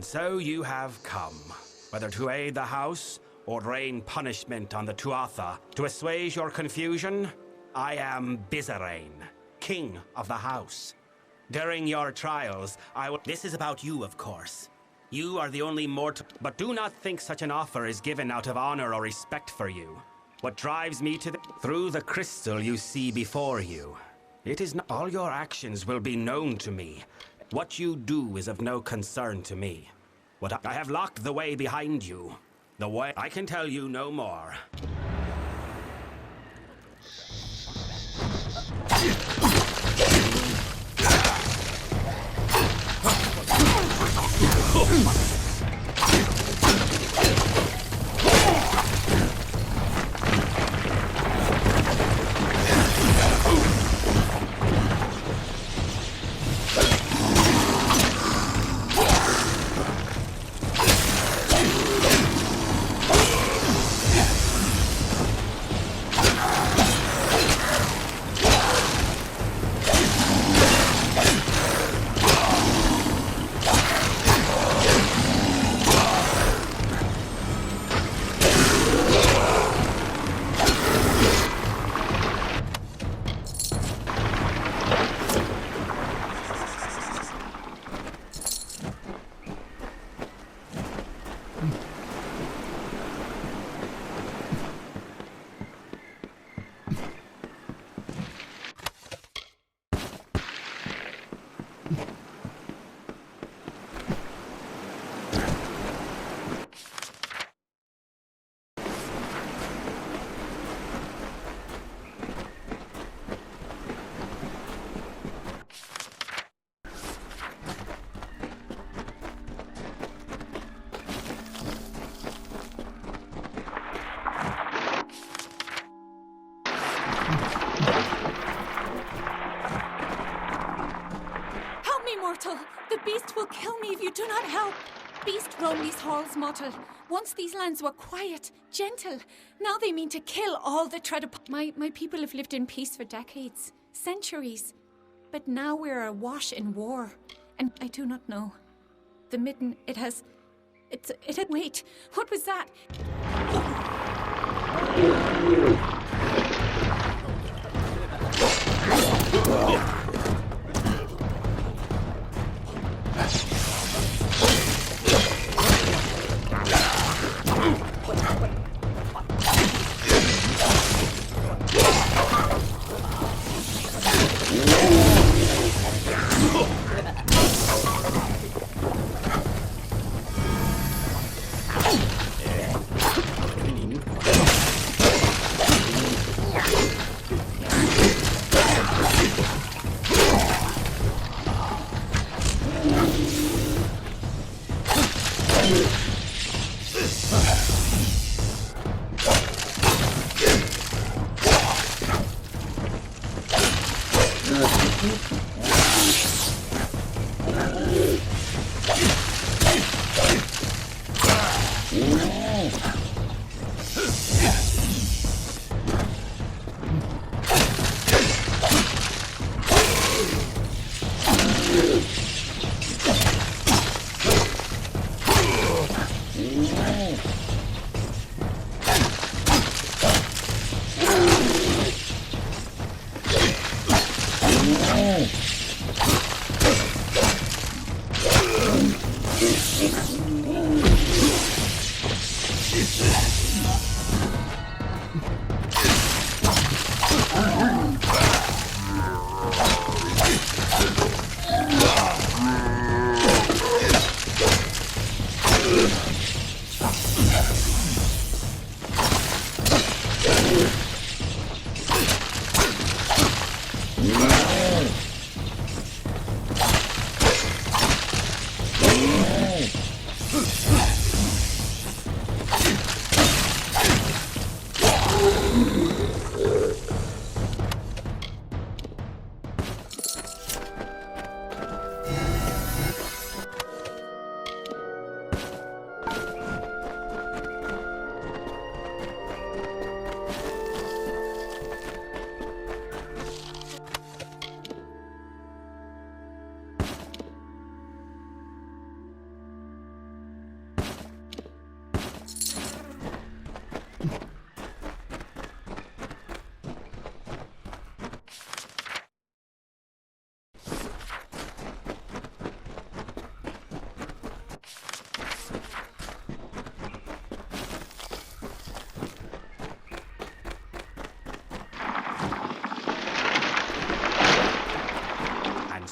And so you have come, whether to aid the house or rain punishment on the Tuatha. To assuage your confusion, I am Bizarrain, king of the house. During your trials, This is about you, of course. You are the only mortal, but do not think such an offer is given out of honor or respect for you. What drives me to through the crystal you see before you. It is not all your actions will be known to me. What you do is of no concern to me. I have locked the way behind you. The way I can tell you no more. The beast will kill me if you do not help. Beast roam these halls, mortal. Once these lands were quiet, gentle. Now they mean to kill all the tread upon. My people have lived in peace for decades, centuries. But now we're awash in war. And I do not know. The midden, it had... Wait, what was that?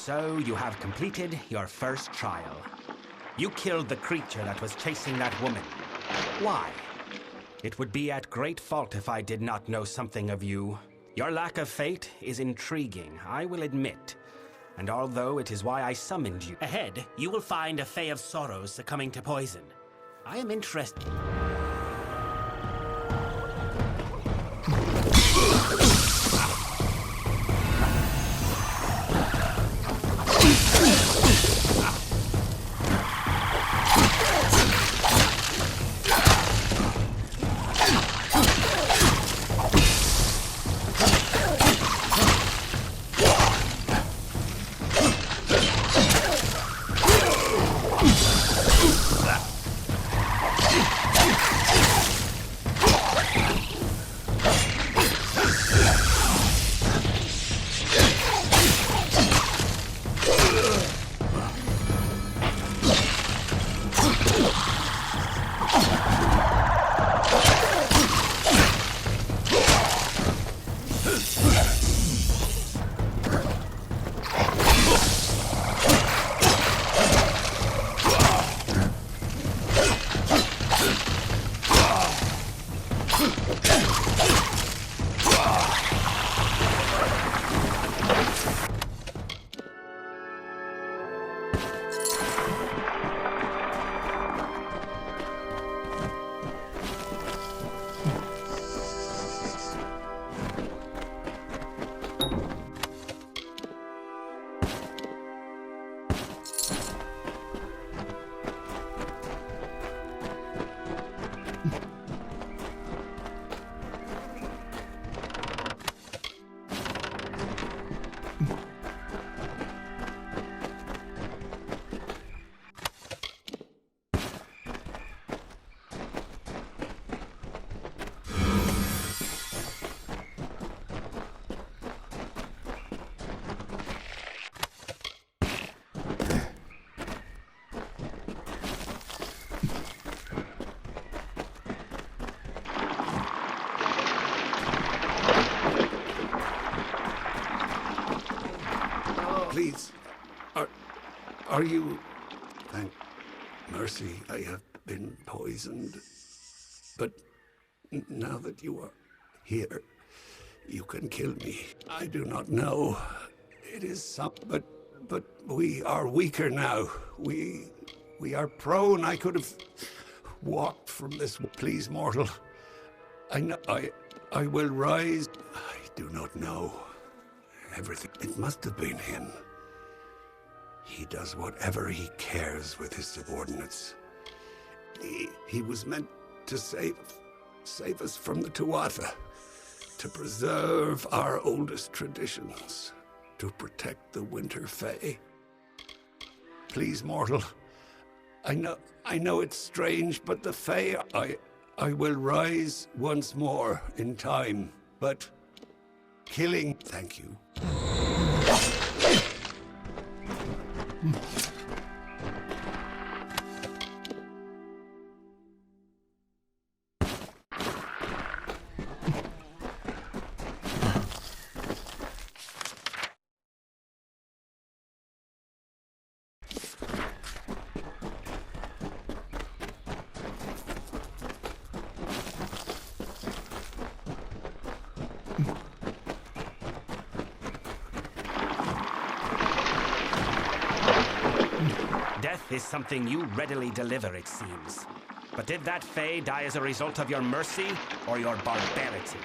So you have completed your first trial. You killed the creature that was chasing that woman. Why? It would be at great fault if I did not know something of you. Your lack of fate is intriguing, I will admit. And although it is why I summoned you, ahead, you will find a Fae of Sorrows succumbing to poison. I am interested. Please, are you... Thank mercy, I have been poisoned. But now that you are here, you can kill me. I do not know. It is some... But we are weaker now. We are prone. I could have walked from this. Please, mortal. I will rise. I do not know. Everything. It must have been him. He does whatever he cares with his subordinates. He was meant to save us from the Tuatha, to preserve our oldest traditions, to protect the Winter Fae. Please, mortal. I know it's strange, but the Fae, I will rise once more in time, but killing... Thank you. Death is something you readily deliver, it seems. But did that Fae die as a result of your mercy or your barbarity?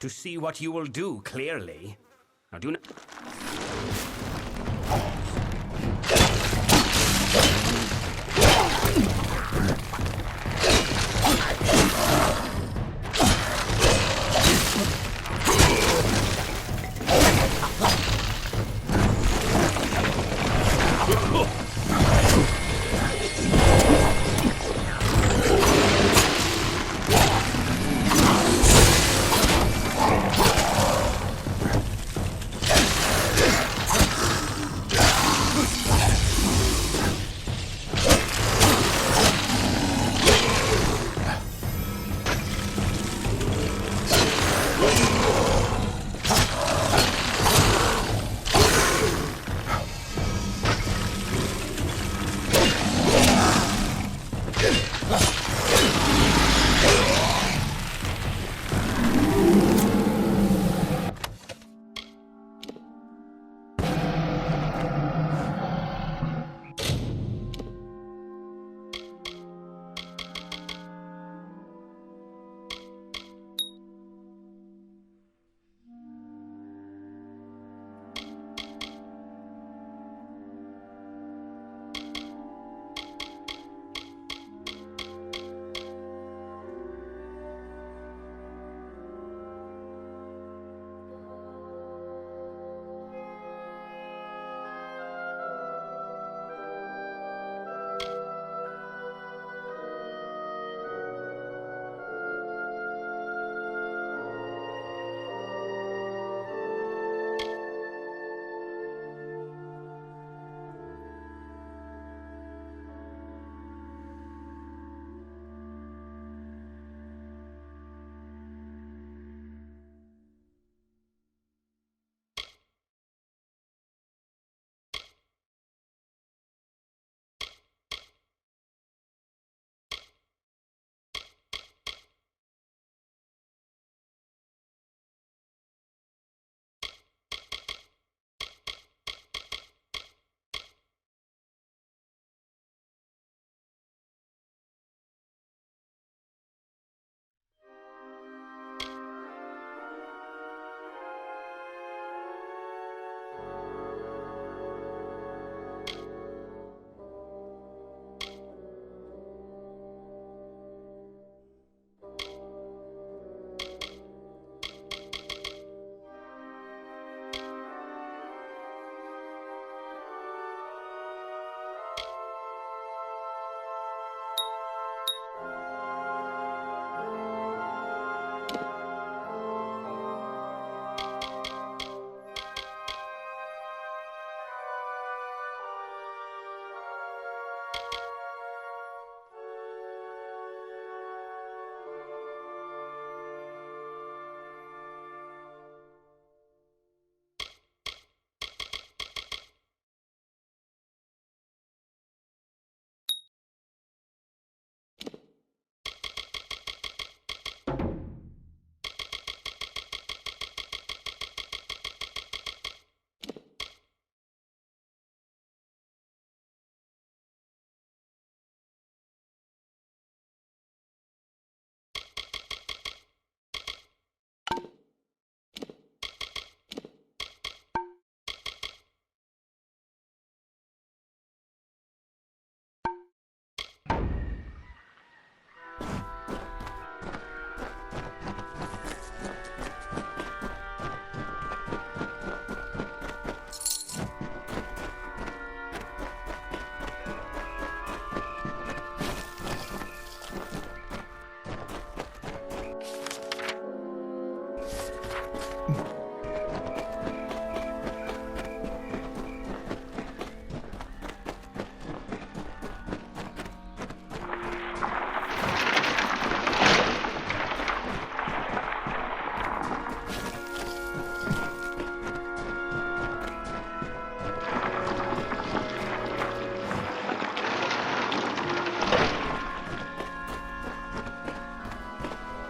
To see what you will do, clearly. Now do not...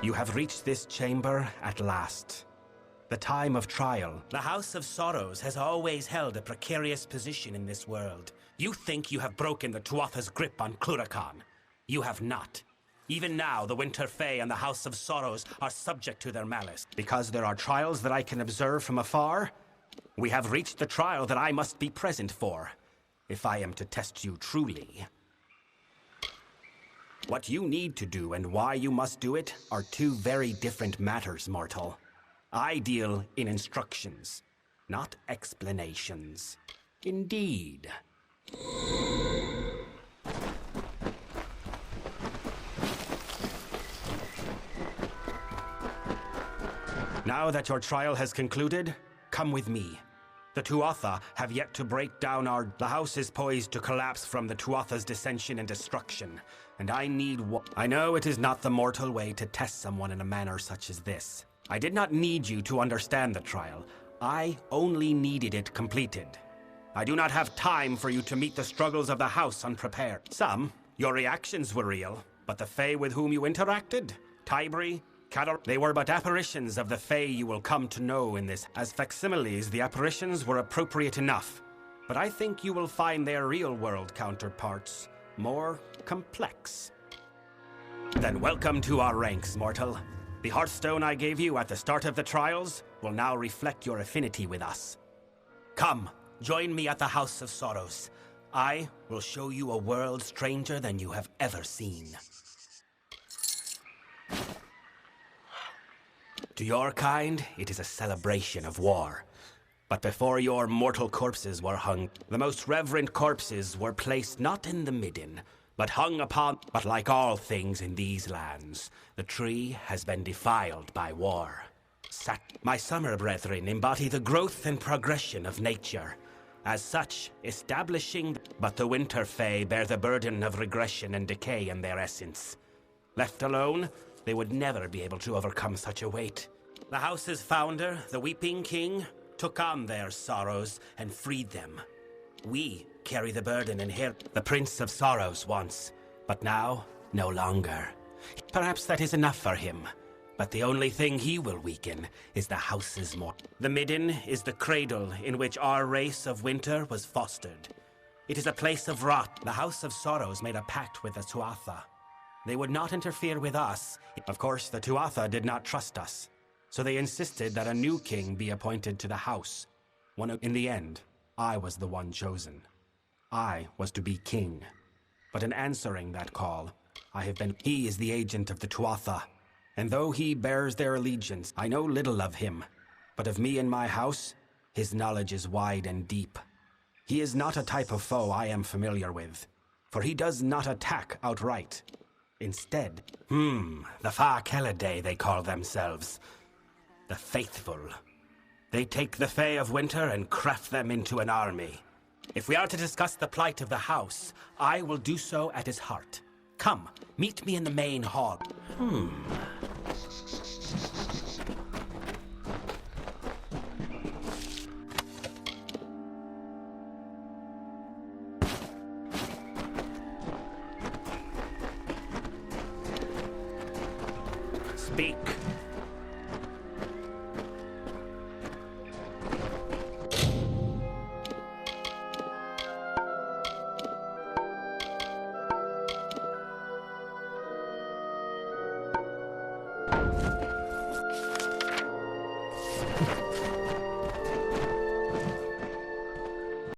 You have reached this chamber at last. The time of trial. The House of Sorrows has always held a precarious position in this world. You think you have broken the Tuatha's grip on Cluracan. You have not. Even now, the Winter Fae and the House of Sorrows are subject to their malice. Because there are trials that I can observe from afar, we have reached the trial that I must be present for, if I am to test you truly. What you need to do and why you must do it are two very different matters, mortal. I deal in instructions, not explanations. Indeed. Now that your trial has concluded, come with me. The Tuatha have yet to break down The house is poised to collapse from the Tuatha's dissension and destruction, and I need I know it is not the mortal way to test someone in a manner such as this. I did not need you to understand the trial. I only needed it completed. I do not have time for you to meet the struggles of the house unprepared. Your reactions were real, but the Fae with whom you interacted, Tybri, they were but apparitions of the Fae you will come to know in this. As facsimiles, the apparitions were appropriate enough, but I think you will find their real-world counterparts more complex. Then welcome to our ranks, mortal. The Hearthstone I gave you at the start of the trials will now reflect your affinity with us. Come, join me at the House of Sorrows. I will show you a world stranger than you have ever seen. To your kind, it is a celebration of war. But before your mortal corpses were hung, the most reverent corpses were placed not in the midden, but hung upon. But like all things in these lands, the tree has been defiled by war. My summer brethren embody the growth and progression of nature. As such, but the Winter Fae bear the burden of regression and decay in their essence. Left alone, they would never be able to overcome such a weight. The house's founder, the Weeping King, took on their sorrows and freed them. We carry the burden and the Prince of Sorrows once, but now, no longer. Perhaps that is enough for him, but the only thing he will weaken is the house's The midden is the cradle in which our race of winter was fostered. It is a place of rot. The House of Sorrows made a pact with the Tuatha. They would not interfere with us. Of course, the Tuatha did not trust us, so they insisted that a new king be appointed to the house. In the end, I was the one chosen. I was to be king. But in answering that call, He is the agent of the Tuatha, and though he bears their allegiance, I know little of him. But of me and my house, his knowledge is wide and deep. He is not a type of foe I am familiar with, for he does not attack outright. Instead, the Fa Kelidae they call themselves. The Faithful. They take the Fae of Winter and craft them into an army. If we are to discuss the plight of the house, I will do so at his heart. Come, meet me in the main hall. Speak.